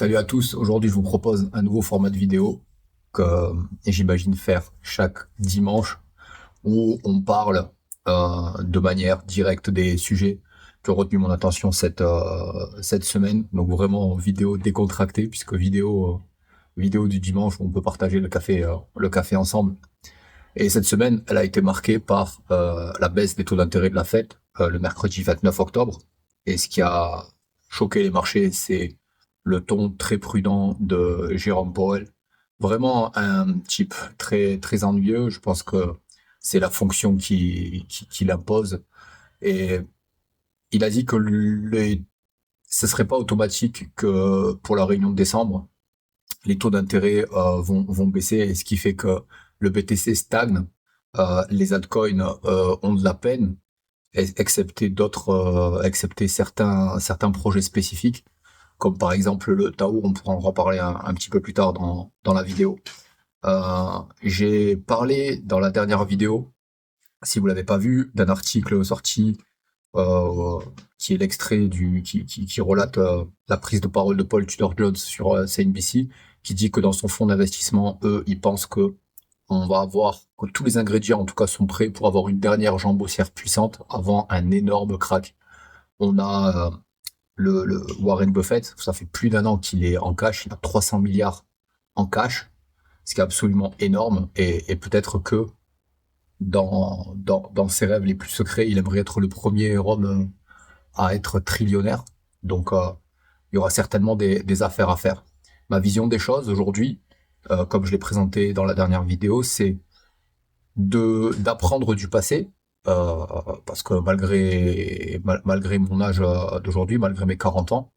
Salut à tous, aujourd'hui je vous propose un nouveau format de vidéo que j'imagine faire chaque dimanche où on parle de manière directe des sujets qui ont retenu mon attention cette semaine. Donc vraiment vidéo décontractée puisque vidéo du dimanche où on peut partager le café ensemble. Et cette semaine, elle a été marquée par la baisse des taux d'intérêt de la Fed le mercredi 29 octobre. Et ce qui a choqué les marchés, c'est le ton très prudent de Jérôme Powell. Vraiment un type très très ennuyeux. Je pense que c'est la fonction qui l'impose. Et il a dit que ce serait pas automatique que pour la réunion de décembre, les taux d'intérêt vont baisser, et ce qui fait que le BTC stagne, les altcoins ont de la peine, excepté certains projets spécifiques, comme par exemple le Tao, on pourra en reparler un petit peu plus tard dans la vidéo. J'ai parlé dans la dernière vidéo, si vous l'avez pas vu, d'un article sorti euh, qui est l'extrait qui relate la prise de parole de Paul Tudor Jones sur CNBC, qui dit que dans son fonds d'investissement, eux, ils pensent que que tous les ingrédients, en tout cas, sont prêts pour avoir une dernière jambe haussière puissante avant un énorme crack. On a le Warren Buffett, ça fait plus d'un an qu'il est en cash, il a 300 milliards en cash, ce qui est absolument énorme, et peut-être que dans ses rêves les plus secrets, il aimerait être le premier homme à être trillionnaire. Donc, il y aura certainement des affaires à faire. Ma vision des choses aujourd'hui, comme je l'ai présenté dans la dernière vidéo, c'est d'apprendre du passé, euh, parce que malgré mon âge d'aujourd'hui, malgré mes 40 ans,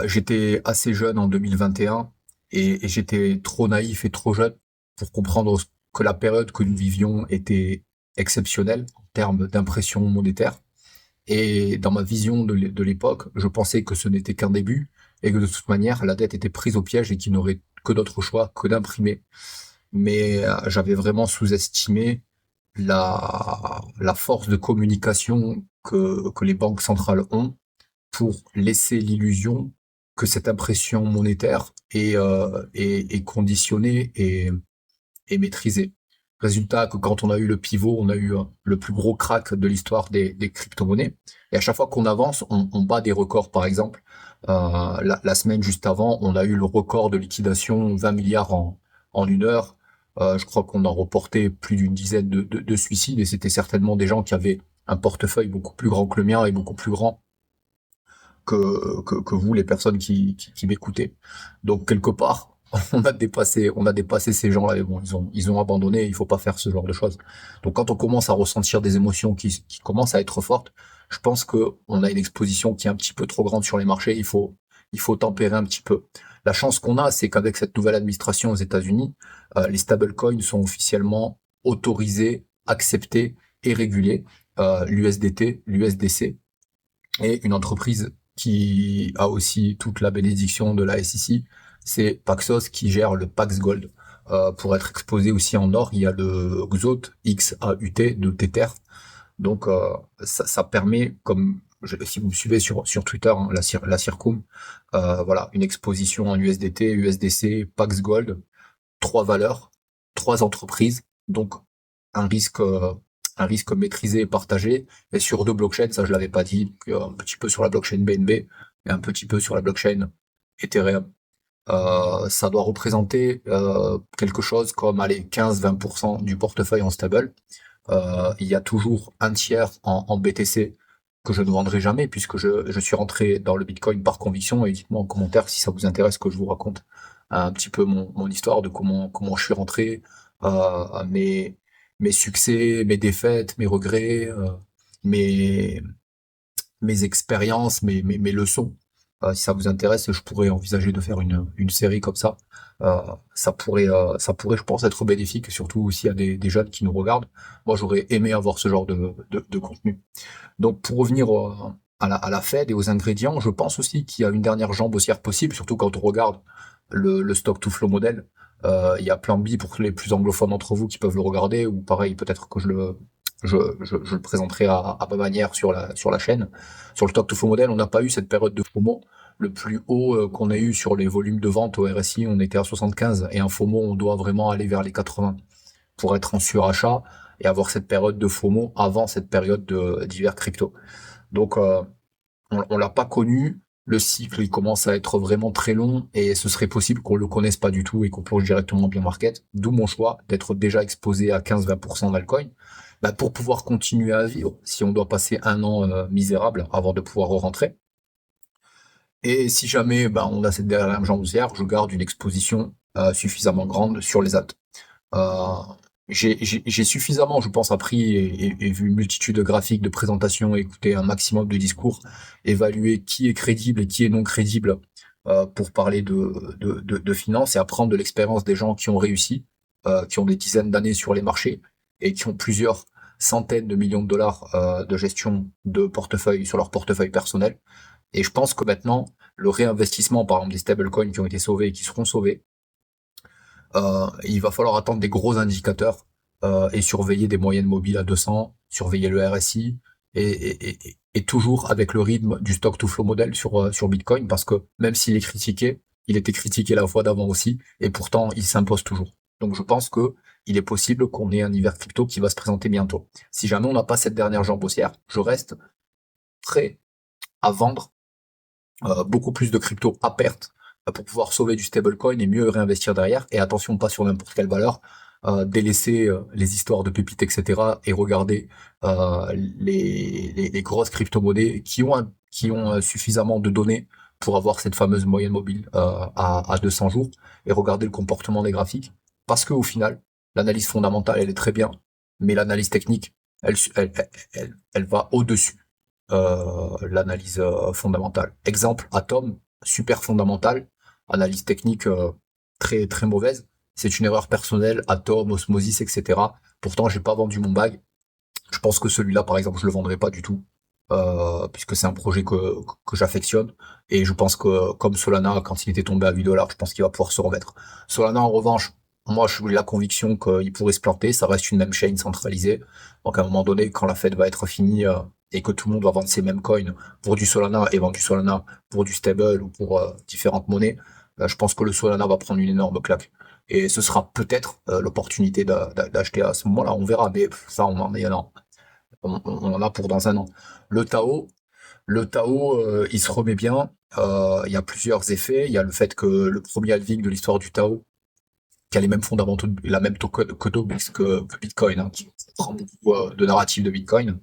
j'étais assez jeune en 2021 et j'étais trop naïf et trop jeune pour comprendre que la période que nous vivions était exceptionnelle en termes d'impression monétaire. Et dans ma vision de l'époque, je pensais que ce n'était qu'un début et que de toute manière, la dette était prise au piège et qu'il n'aurait que d'autre choix que d'imprimer. Mais j'avais vraiment sous-estimé la force de communication que les banques centrales ont pour laisser l'illusion que cette impression monétaire est conditionnée et maîtrisée. Résultat que quand on a eu le pivot, on a eu le plus gros crack de l'histoire des crypto-monnaies. Et à chaque fois qu'on avance, on bat des records. Par exemple, la semaine juste avant, on a eu le record de liquidation, 20 milliards en une heure. Je crois qu'on a reporté plus d'une dizaine de suicides, et c'était certainement des gens qui avaient un portefeuille beaucoup plus grand que le mien et beaucoup plus grand que vous, les personnes qui m'écoutez. Donc quelque part, on a dépassé ces gens-là, et bon, ils ont abandonné. Il faut pas faire ce genre de choses. Donc quand on commence à ressentir des émotions qui commencent à être fortes, je pense que on a une exposition qui est un petit peu trop grande sur les marchés. Il faut tempérer un petit peu. La chance qu'on a, c'est qu'avec cette nouvelle administration aux États-Unis, les stablecoins sont officiellement autorisés, acceptés et régulés. L'USDT, l'USDC, et une entreprise qui a aussi toute la bénédiction de la SEC, c'est Paxos qui gère le Pax Gold. Pour être exposé aussi en or, il y a le XAUT, XAUT de Tether. Donc ça permet, si vous me suivez sur Twitter, hein, la Circum, voilà, une exposition en USDT, USDC, Pax Gold, trois valeurs, trois entreprises, donc un risque, euh, un risque maîtrisé et partagé, et sur deux blockchains, ça je l'avais pas dit, un petit peu sur la blockchain BNB et un petit peu sur la blockchain Ethereum. Ça doit représenter quelque chose comme, allez, 15-20% du portefeuille en stable. Il y a toujours un tiers en BTC que je ne vendrai jamais, puisque je suis rentré dans le Bitcoin par conviction. Et dites-moi en commentaire si ça vous intéresse que je vous raconte un petit peu mon histoire de comment je suis rentré, mes succès, mes défaites, mes regrets, mes, mes expériences, mes leçons. Si ça vous intéresse, je pourrais envisager de faire une série comme ça. Ça pourrait, je pense, être bénéfique, surtout s'il y a des jeunes qui nous regardent. Moi, j'aurais aimé avoir ce genre de contenu. Donc, pour revenir à la Fed et aux ingrédients, je pense aussi qu'il y a une dernière jambe haussière possible, surtout quand on regarde le stock to flow model. Il y a Plan B pour les plus anglophones d'entre vous qui peuvent le regarder, ou pareil, peut-être que je le présenterai à ma manière sur la chaîne. Sur le stock to flow model, on n'a pas eu cette période de FOMO, Le plus haut qu'on ait eu sur les volumes de vente au RSI, on était à 75 et un FOMO, on doit vraiment aller vers les 80 pour être en surachat et avoir cette période de FOMO avant cette période d'hiver crypto. Donc on l'a pas connu. Le cycle, il commence à être vraiment très long et ce serait possible qu'on le connaisse pas du tout et qu'on plonge directement en bien market. D'où mon choix d'être déjà exposé à 15-20% d'altcoin, bah, pour pouvoir continuer à vivre si on doit passer un an misérable avant de pouvoir rentrer. Et si jamais bah, on a cette dernière jambe haussière, je garde une exposition suffisamment grande sur les alts. Euh, j'ai suffisamment, je pense, appris et vu une multitude de graphiques, de présentations, écouté un maximum de discours, évalué qui est crédible et qui est non crédible pour parler de finances et apprendre de l'expérience des gens qui ont réussi, qui ont des dizaines d'années sur les marchés et qui ont plusieurs centaines de millions de dollars de gestion de portefeuille sur leur portefeuille personnel. Et je pense que maintenant, le réinvestissement, par exemple, des stablecoins qui ont été sauvés et qui seront sauvés, il va falloir attendre des gros indicateurs et surveiller des moyennes mobiles à 200, surveiller le RSI et toujours avec le rythme du stock to flow model sur Bitcoin parce que même s'il est critiqué, il était critiqué la fois d'avant aussi et pourtant il s'impose toujours. Donc je pense que il est possible qu'on ait un hiver crypto qui va se présenter bientôt. Si jamais on n'a pas cette dernière jambe haussière, je reste prêt à vendre beaucoup plus de crypto à perte pour pouvoir sauver du stablecoin et mieux réinvestir derrière. Et attention, pas sur n'importe quelle valeur, délaisser les histoires de pépites, etc. et regarder les grosses crypto-monnaies qui ont suffisamment de données pour avoir cette fameuse moyenne mobile à 200 jours et regarder le comportement des graphiques. Parce que au final, l'analyse fondamentale, elle est très bien, mais l'analyse technique, elle va au-dessus l'analyse fondamentale. Exemple, Atom, super fondamental, analyse technique très très mauvaise. C'est une erreur personnelle, Atom, Osmosis, etc. Pourtant, j'ai pas vendu mon bag. Je pense que celui-là, par exemple, je le vendrai pas du tout, puisque c'est un projet que j'affectionne. Et je pense que comme Solana, quand il était tombé à 8 dollars, je pense qu'il va pouvoir se remettre. Solana, en revanche, moi, je suis la conviction qu'il pourrait se planter. Ça reste une même chaîne centralisée. Donc, à un moment donné, quand la fête va être finie et que tout le monde va vendre ses mêmes coins pour du Solana et vendre du Solana pour du stable ou pour différentes monnaies, je pense que le Solana va prendre une énorme claque. Et ce sera peut-être l'opportunité d'acheter à ce moment-là. On verra, mais ça, on en est là. On en a pour dans un an. Le Tao, il se remet bien. Il y a plusieurs effets. Il y a le fait que le premier halving de l'histoire du Tao, qui a les mêmes fondamentaux, la même tokenomics que Bitcoin, hein, qui prend beaucoup de narratifs de Bitcoin.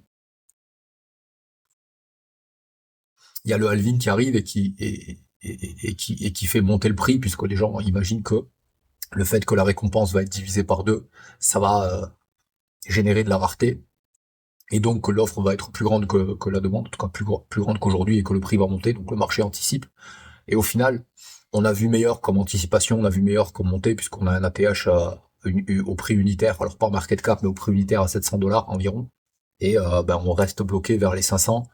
Il y a le halving qui arrive et qui fait monter le prix, puisque les gens imaginent que le fait que la récompense va être divisée par deux, ça va générer de la rareté. Et donc que l'offre va être plus grande que la demande, en tout cas plus grande qu'aujourd'hui et que le prix va monter, donc le marché anticipe. Et au final, on a vu meilleur comme anticipation, on a vu meilleur comme montée, puisqu'on a un ATH au prix unitaire, alors pas market cap, mais au prix unitaire à 700 dollars environ. Et ben, on reste bloqué vers les 500.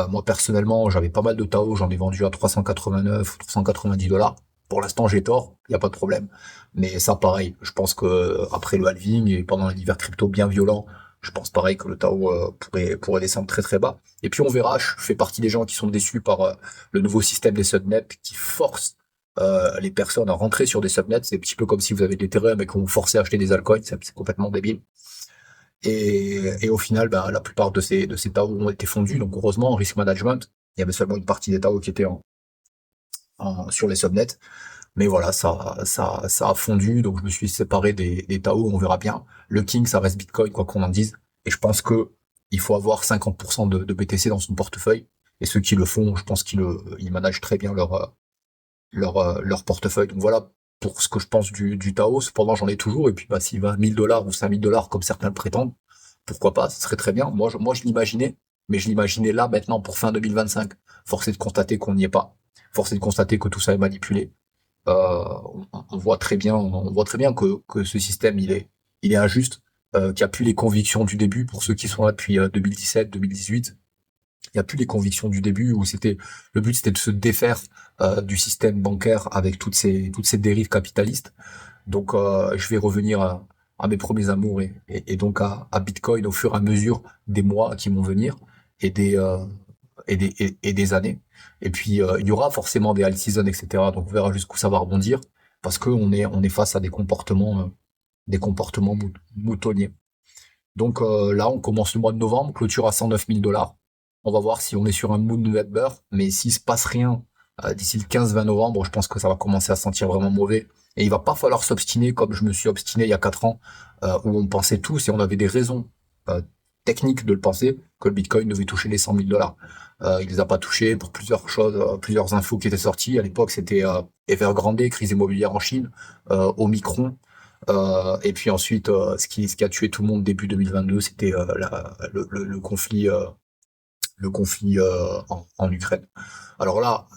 Moi personnellement, j'avais pas mal de Tao, j'en ai vendu à 389 ou 390 dollars. Pour l'instant, j'ai tort, il n'y a pas de problème. Mais ça, pareil, je pense que après le halving et pendant un hiver crypto bien violent, je pense pareil que le Tao pourrait descendre très très bas. Et puis on verra, je fais partie des gens qui sont déçus par le nouveau système des subnets qui force les personnes à rentrer sur des subnets. C'est un petit peu comme si vous avez de l'Ethereum et qu'on vous forçait à acheter des altcoins, c'est complètement débile. Et au final, bah, la plupart de ces TAO ont été fondus. Donc heureusement, en risk management, il y avait seulement une partie des TAO qui était sur les subnets. Mais voilà, ça a fondu. Donc je me suis séparé des TAO. On verra bien. Le King, ça reste Bitcoin, quoi qu'on en dise. Et je pense que il faut avoir 50% de BTC dans son portefeuille. Et ceux qui le font, je pense qu'ils managent très bien leur portefeuille. Donc voilà pour ce que je pense du Tao. Cependant, j'en ai toujours. Et puis, bah, s'il va à 1000 dollars ou 5000 dollars, comme certains le prétendent, pourquoi pas? Ce serait très bien. Moi, je l'imaginais. Mais je l'imaginais là, maintenant, pour fin 2025. Force est de constater qu'on n'y est pas. Force est de constater que tout ça est manipulé. On voit très bien, que ce système, il est injuste, qu'il n'y a plus les convictions du début pour ceux qui sont là depuis 2017, 2018. Il n'y a plus les convictions du début où le but c'était de se défaire du système bancaire avec toutes ces dérives capitalistes. Donc je vais revenir à mes premiers amours et donc à Bitcoin au fur et à mesure des mois qui vont venir et et des années. Et puis il y aura forcément des alt season, etc. Donc on verra jusqu'où ça va rebondir parce que on est face à des comportements moutonniers. Donc là, on commence le mois de novembre, clôture à 109 000 dollars. On va voir si on est sur un mood November, mais s'il se passe rien d'ici le 15-20 novembre, je pense que ça va commencer à sentir vraiment mauvais. Et il va pas falloir s'obstiner comme je me suis obstiné il y a 4 ans, où on pensait tous et on avait des raisons euh, techniques de le penser, que le Bitcoin devait toucher les 100 000 dollars. Il les a pas touchés pour plusieurs choses, plusieurs infos qui étaient sorties. À l'époque, c'était Evergrande, crise immobilière en Chine, Omicron, et puis ensuite, ce qui a tué tout le monde début 2022, c'était le conflit en Ukraine. Alors là,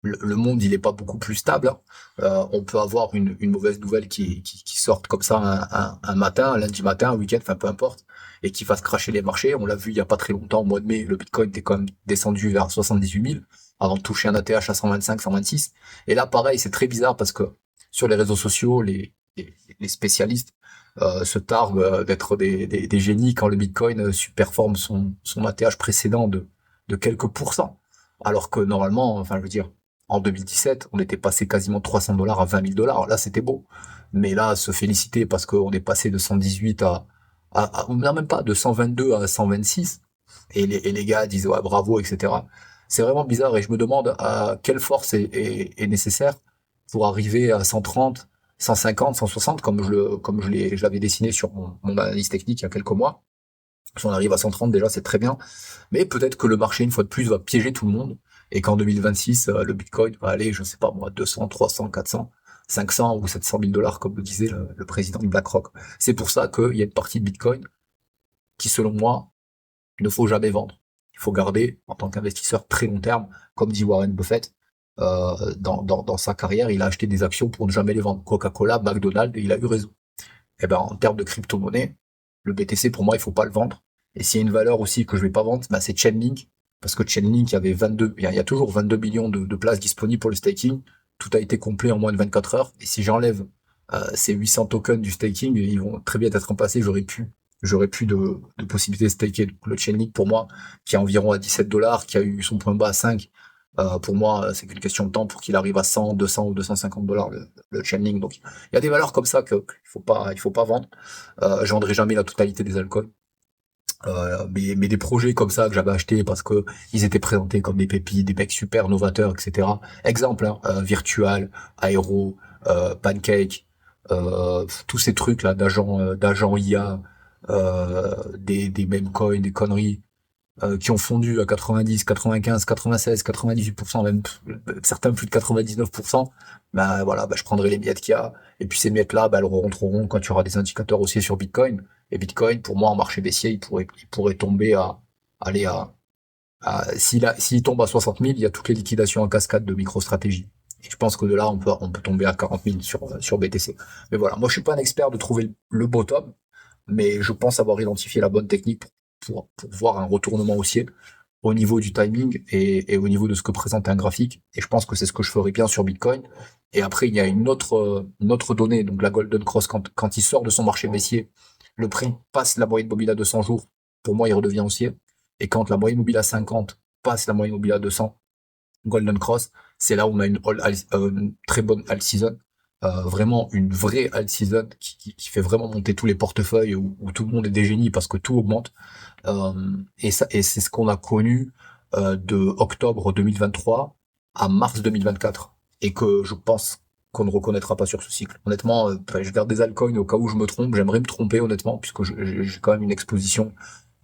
le monde, il est pas beaucoup plus stable, hein. On peut avoir une mauvaise nouvelle qui sorte comme ça un matin, un lundi matin, un week-end, enfin peu importe, et qui fasse cracher les marchés. On l'a vu il y a pas très longtemps, au mois de mai, le Bitcoin était quand même descendu vers 78 000 avant de toucher un ATH à 125, 126. Et là, pareil, c'est très bizarre parce que sur les réseaux sociaux, les spécialistes se targuent d'être des génies quand le Bitcoin superforme son ATH précédent de quelques pourcents. Alors que normalement, enfin, je veux dire, en 2017, on était passé quasiment 300 dollars à 20 000 dollars. Là, c'était beau. Mais là, se féliciter parce qu'on est passé de 118 non, même pas, de 122 à 126. Et les gars disent, ouais, bravo, etc. C'est vraiment bizarre et je me demande à quelle force est nécessaire pour arriver à 130, 150, 160, je l'avais dessiné sur mon analyse technique il y a quelques mois. Si on arrive à 130 déjà, c'est très bien. Mais peut-être que le marché, une fois de plus, va piéger tout le monde et qu'en 2026, le Bitcoin va aller, je sais pas moi, 200, 300, 400, 500 ou 700 000 dollars, comme le disait le président de BlackRock. C'est pour ça qu'il y a une partie de Bitcoin qui, selon moi, il ne faut jamais vendre. Il faut garder, en tant qu'investisseur très long terme, comme dit Warren Buffett, dans sa carrière, il a acheté des actions pour ne jamais les vendre. Coca-Cola, McDonald's, et il a eu raison. Et ben, en termes de crypto-monnaie, le BTC, pour moi, il faut pas le vendre. Et s'il y a une valeur aussi que je vais pas vendre, ben, c'est Chainlink. Parce que Chainlink, il y a toujours 22 millions de places disponibles pour le staking. Tout a été complet en moins de 24 heures. Et si j'enlève ces 800 tokens du staking, ils vont très bien être remplacés. J'aurais plus de possibilités de staker. Donc, le Chainlink, pour moi, qui est environ à 17 dollars, qui a eu son point bas à 5, pour moi, c'est qu'une question de temps pour qu'il arrive à 100, 200 ou 250 dollars le Chainlink. Donc, il y a des valeurs comme ça il faut pas vendre. Je vendrai jamais la totalité des altcoins. Mais des projets comme ça que j'avais achetés parce que ils étaient présentés comme des pépites, des mecs super novateurs, etc. Exemple, hein, Virtual, Aero, Pancake, tous ces trucs là d'agents IA, des meme coins, des conneries qui ont fondu à 90, 95, 96, 98%, même certains plus de 99%, bah voilà, bah, je prendrai les miettes qu'il y a. Et puis ces miettes-là, bah, elles rentreront quand il y aura des indicateurs haussiers sur Bitcoin. Et Bitcoin, pour moi, en marché baissier, il pourrait tomber aller s'il tombe à 60 000, il y a toutes les liquidations en cascade de MicroStrategy. Et je pense que de là, on peut tomber à 40 000 sur BTC. Mais voilà, moi, je suis pas un expert de trouver le bottom, mais je pense avoir identifié la bonne technique pour voir un retournement haussier au niveau du timing et au niveau de ce que présente un graphique. Et je pense que c'est ce que je ferai bien sur Bitcoin. Et après, il y a une autre donnée, donc la Golden Cross, quand il sort de son marché baissier, le prix passe la moyenne mobile à 200 jours, pour moi, il redevient haussier. Et quand la moyenne mobile à 50 passe la moyenne mobile à 200, Golden Cross, c'est là où on a une très bonne alt season. Vraiment une vraie alt season qui fait vraiment monter tous les portefeuilles où tout le monde est des génies parce que tout augmente. Et c'est ce qu'on a connu de octobre 2023 à mars 2024 et que je pense qu'on ne reconnaîtra pas sur ce cycle. Honnêtement, je garde des altcoins au cas où je me trompe. J'aimerais me tromper honnêtement puisque j'ai quand même une exposition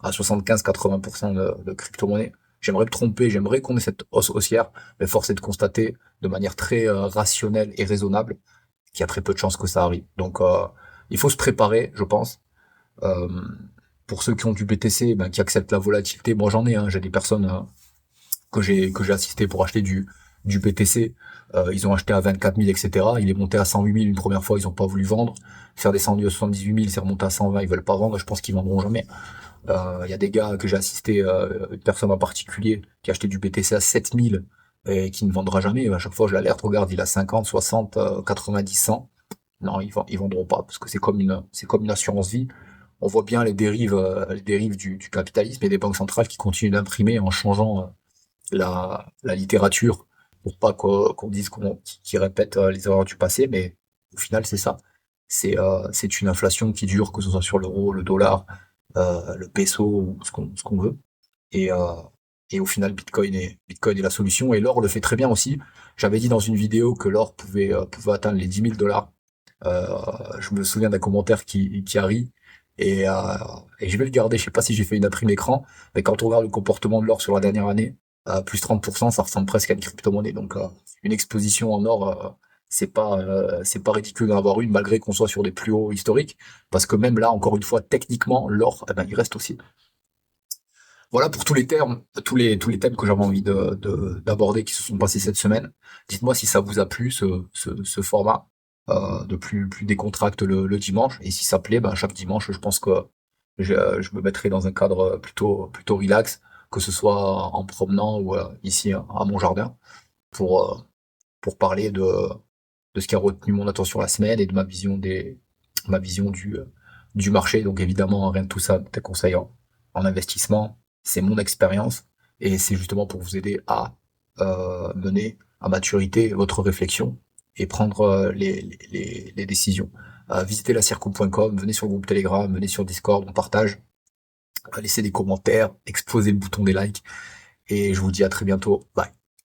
à 75-80% de crypto-monnaie. J'aimerais me tromper, j'aimerais qu'on ait cette hausse haussière, mais force est de constater de manière très rationnelle et raisonnable qu'il y a très peu de chances que ça arrive. Donc il faut se préparer, je pense. Euh, pour ceux qui ont du BTC, ben, qui acceptent la volatilité, moi j'en ai, hein, j'ai des personnes que j'ai assisté pour acheter du BTC. Ils ont acheté à 24 000, etc. Il est monté à 108 000 une première fois, ils ont pas voulu vendre. Faire descendu à 78 000, c'est remonté à 120, ils veulent pas vendre. Je pense qu'ils vendront jamais. Il y a des gars que j'ai assisté, une personne en particulier qui a acheté du BTC à 7 000 et qui ne vendra jamais. À chaque fois, je l'alerte, regarde, il a 50, 60, 90, 100. Non, ils vendront pas parce que c'est comme une assurance vie. On voit bien les dérives du capitalisme et des banques centrales qui continuent d'imprimer en changeant. la littérature pour pas qu'on dise qu'ils répètent les erreurs du passé, mais au final c'est ça. C'est une inflation qui dure, que ce soit sur l'euro, le dollar, le peso ou ce qu'on veut. Et, euh, et au final, Bitcoin est la solution. Et l'or le fait très bien aussi. J'avais dit dans une vidéo que l'or pouvait atteindre les 10 000 $. Je me souviens d'un commentaire qui a ri. Et, euh, et je vais le garder. Je sais pas si j'ai fait une imprime écran, mais quand on regarde le comportement de l'or sur la dernière année, plus 30%, ça ressemble presque à une crypto-monnaie. Donc, une exposition en or, c'est pas ridicule d'en avoir une, malgré qu'on soit sur des plus hauts historiques. Parce que même là, encore une fois, techniquement, l'or, eh ben, il reste aussi. Voilà pour tous les termes, tous les thèmes que j'avais envie d'aborder qui se sont passés cette semaine. Dites-moi si ça vous a plu ce format de plus décontracte le dimanche. Et si ça plaît, ben, chaque dimanche, je pense que je me mettrai dans un cadre plutôt relax, que ce soit en promenant ou ici à mon jardin, pour, euh, pour parler de ce qui a retenu mon attention la semaine et de ma vision du marché. Donc évidemment, rien de tout ça, des conseils en investissement, c'est mon expérience et c'est justement pour vous aider à mener à maturité votre réflexion et prendre les décisions. Visitez lacirco.com, venez sur le groupe Telegram, venez sur Discord, on partage, laissez des commentaires, explosez le bouton des likes et je vous dis à très bientôt. Bye.